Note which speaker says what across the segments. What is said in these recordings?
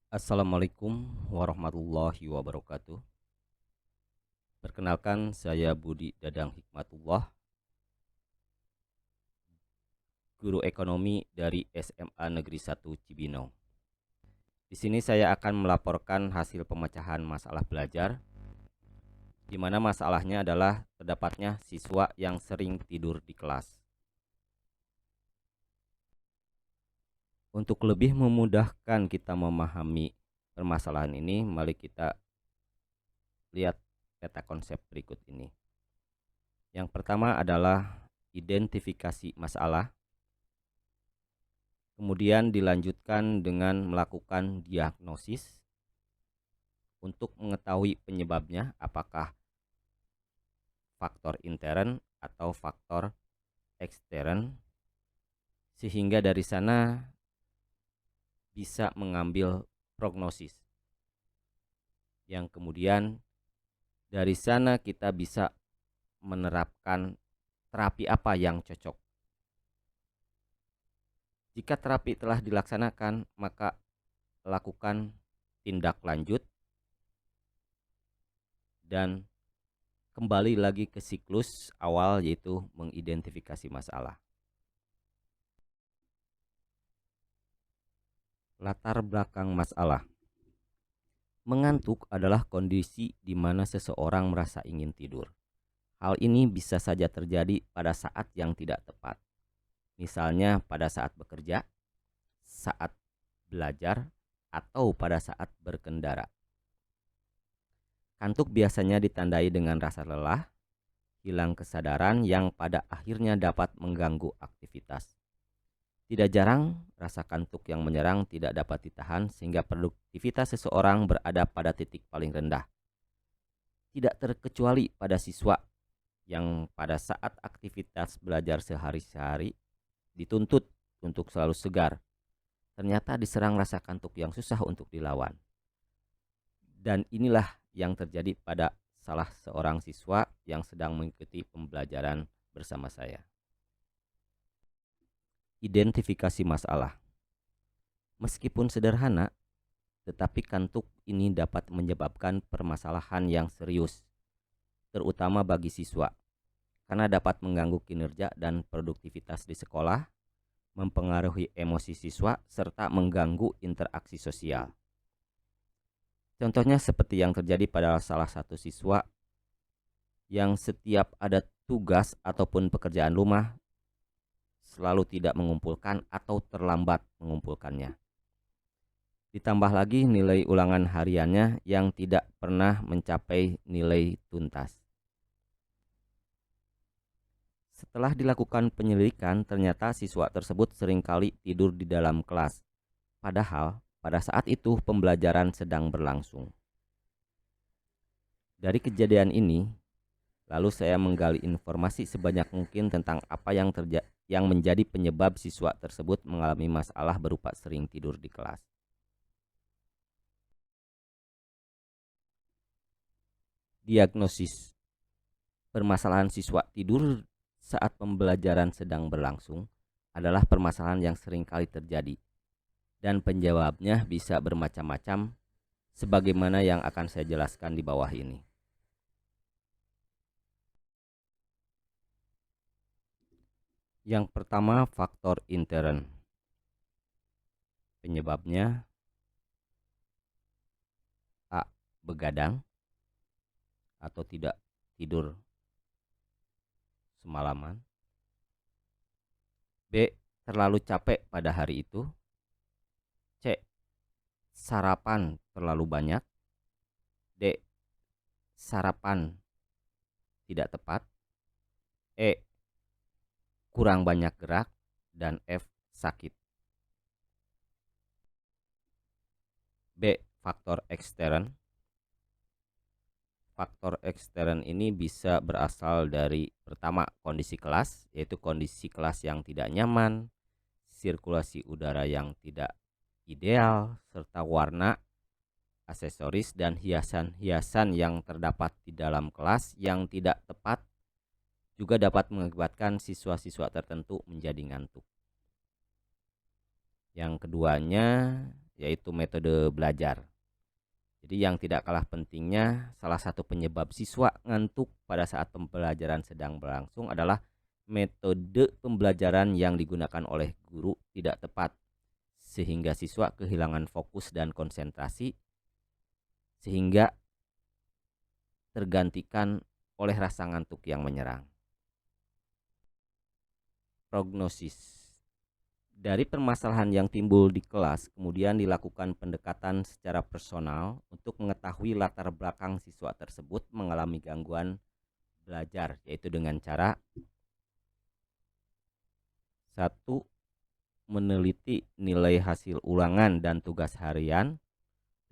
Speaker 1: Assalamualaikum warahmatullahi wabarakatuh. Perkenalkan, saya Budi Dadang Hikmatullah, guru ekonomi dari SMA Negeri 1 Cibinong. Di sini saya akan melaporkan hasil pemecahan masalah belajar, di mana masalahnya adalah terdapatnya siswa yang sering tidur di kelas. Untuk lebih memudahkan kita memahami permasalahan ini, mari kita lihat peta konsep berikut ini. Yang pertama adalah identifikasi masalah. Kemudian dilanjutkan dengan melakukan diagnosis untuk mengetahui penyebabnya, apakah faktor intern atau faktor ekstern, sehingga dari sana bisa mengambil prognosis. Yang kemudian dari sana kita bisa menerapkan terapi apa yang cocok. Jika terapi telah dilaksanakan, maka lakukan tindak lanjut dan kembali lagi ke siklus awal, yaitu mengidentifikasi masalah. Latar belakang masalah. Mengantuk adalah kondisi di mana seseorang merasa ingin tidur. Hal ini bisa saja terjadi pada saat yang tidak tepat. Misalnya pada saat bekerja, saat belajar, atau pada saat berkendara. Kantuk biasanya ditandai dengan rasa lelah, hilang kesadaran yang pada akhirnya dapat mengganggu aktivitas. Tidak jarang, rasa kantuk yang menyerang tidak dapat ditahan sehingga produktivitas seseorang berada pada titik paling rendah. Tidak terkecuali pada siswa yang pada saat aktivitas belajar sehari-hari dituntut untuk selalu segar, ternyata diserang rasa kantuk yang susah untuk dilawan. Dan inilah yang terjadi pada salah seorang siswa yang sedang mengikuti pembelajaran bersama saya. Identifikasi masalah. Meskipun sederhana, tetapi kantuk ini dapat menyebabkan permasalahan yang serius, terutama bagi siswa, karena dapat mengganggu kinerja dan produktivitas di sekolah, mempengaruhi emosi siswa, serta mengganggu interaksi sosial. Contohnya seperti yang terjadi pada salah satu siswa yang setiap ada tugas ataupun pekerjaan rumah selalu tidak mengumpulkan atau terlambat mengumpulkannya. Ditambah lagi nilai ulangan hariannya yang tidak pernah mencapai nilai tuntas. Setelah dilakukan penyelidikan, ternyata siswa tersebut seringkali tidur di dalam kelas. Padahal pada saat itu pembelajaran sedang berlangsung. Dari kejadian ini, lalu saya menggali informasi sebanyak mungkin tentang apa yang menjadi penyebab siswa tersebut mengalami masalah berupa sering tidur di kelas. Diagnosis. Permasalahan siswa tidur saat pembelajaran sedang berlangsung adalah permasalahan yang sering kali terjadi, dan penjawabnya bisa bermacam-macam sebagaimana yang akan saya jelaskan di bawah ini. Yang pertama, faktor intern. Penyebabnya: A. Begadang atau tidak tidur semalaman. B. Terlalu capek pada hari itu. C. Sarapan terlalu banyak. D. Sarapan tidak tepat. E. Kurang banyak gerak. Dan F. Sakit. B. Faktor ekstern. Faktor ekstern ini bisa berasal dari pertama, kondisi kelas, yaitu kondisi kelas yang tidak nyaman, sirkulasi udara yang tidak ideal, serta warna, aksesoris, dan hiasan-hiasan yang terdapat di dalam kelas yang tidak tepat juga dapat mengakibatkan siswa-siswa tertentu menjadi ngantuk. Yang keduanya, yaitu metode belajar. Jadi yang tidak kalah pentingnya, salah satu penyebab siswa ngantuk pada saat pembelajaran sedang berlangsung adalah metode pembelajaran yang digunakan oleh guru tidak tepat, sehingga siswa kehilangan fokus dan konsentrasi, sehingga tergantikan oleh rasa ngantuk yang menyerang. Prognosis. Dari permasalahan yang timbul di kelas, kemudian dilakukan pendekatan secara personal untuk mengetahui latar belakang siswa tersebut mengalami gangguan belajar, yaitu dengan cara 1. Meneliti nilai hasil ulangan dan tugas harian,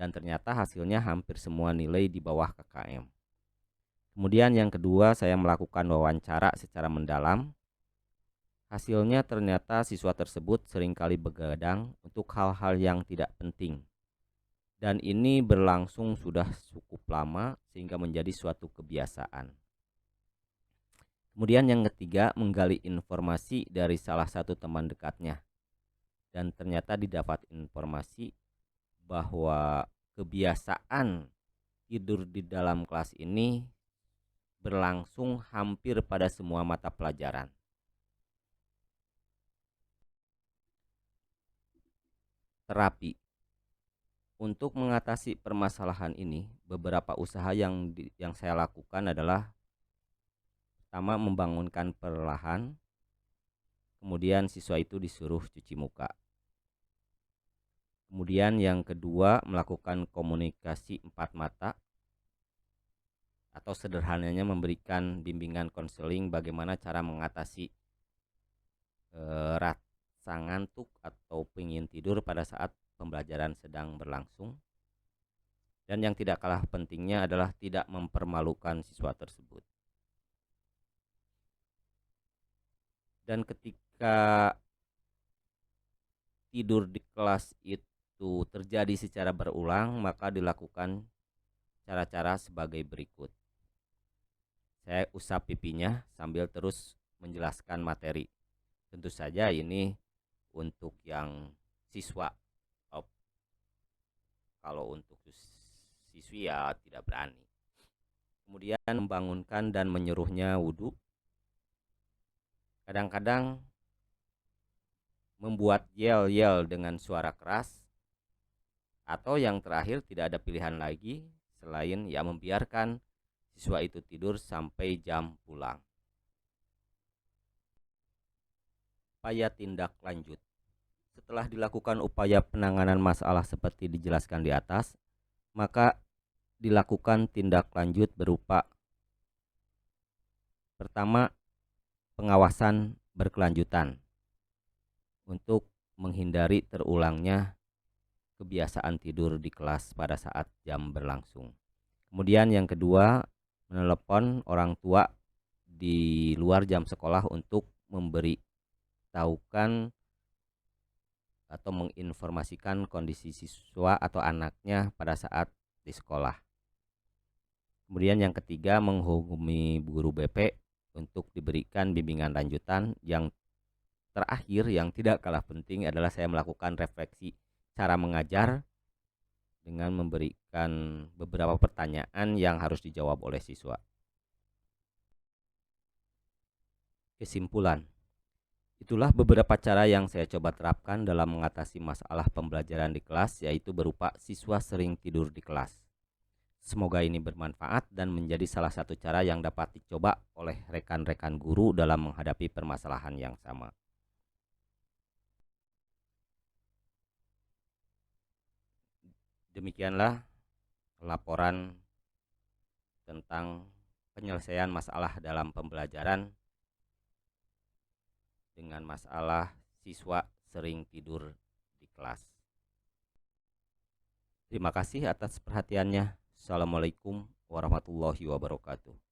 Speaker 1: dan ternyata hasilnya hampir semua nilai di bawah KKM. Kemudian yang kedua, saya melakukan wawancara secara mendalam. Hasilnya ternyata siswa tersebut seringkali begadang untuk hal-hal yang tidak penting. Dan ini berlangsung sudah cukup lama sehingga menjadi suatu kebiasaan. Kemudian yang ketiga, menggali informasi dari salah satu teman dekatnya. Dan ternyata didapat informasi bahwa kebiasaan tidur di dalam kelas ini berlangsung hampir pada semua mata pelajaran. Terapi. Untuk mengatasi permasalahan ini, beberapa usaha yang saya lakukan adalah pertama, membangunkan perlahan, kemudian siswa itu disuruh cuci muka. Kemudian yang kedua, melakukan komunikasi 4 mata, atau sederhananya memberikan bimbingan konseling bagaimana cara mengatasi rasa ngantuk atau pengen tidur pada saat pembelajaran sedang berlangsung. Dan yang tidak kalah pentingnya adalah tidak mempermalukan siswa tersebut. Dan ketika tidur di kelas itu terjadi secara berulang, maka dilakukan cara-cara sebagai berikut. Saya usap pipinya sambil terus menjelaskan materi. Tentu saja ini untuk yang siswa. Kalau untuk siswi ya tidak berani. Kemudian membangunkan dan menyuruhnya wudhu. Kadang-kadang membuat yel-yel dengan suara keras. Atau yang terakhir, tidak ada pilihan lagi selain ya membiarkan siswa itu tidur sampai jam pulang. Upaya tindak lanjut. Setelah dilakukan upaya penanganan masalah seperti dijelaskan di atas, maka dilakukan tindak lanjut berupa pertama, pengawasan berkelanjutan untuk menghindari terulangnya kebiasaan tidur di kelas pada saat jam berlangsung. Kemudian yang kedua, menelepon orang tua di luar jam sekolah untuk memberitahukan atau menginformasikan kondisi siswa atau anaknya pada saat di sekolah. Kemudian yang ketiga, menghubungi guru BP untuk diberikan bimbingan lanjutan. Yang terakhir yang tidak kalah penting adalah saya melakukan refleksi cara mengajar dengan memberikan beberapa pertanyaan yang harus dijawab oleh siswa. Kesimpulan. Itulah beberapa cara yang saya coba terapkan dalam mengatasi masalah pembelajaran di kelas, yaitu berupa siswa sering tidur di kelas. Semoga ini bermanfaat dan menjadi salah satu cara yang dapat dicoba oleh rekan-rekan guru dalam menghadapi permasalahan yang sama. Demikianlah laporan tentang penyelesaian masalah dalam pembelajaran dengan masalah siswa sering tidur di kelas. Terima kasih atas perhatiannya. Assalamualaikum warahmatullahi wabarakatuh.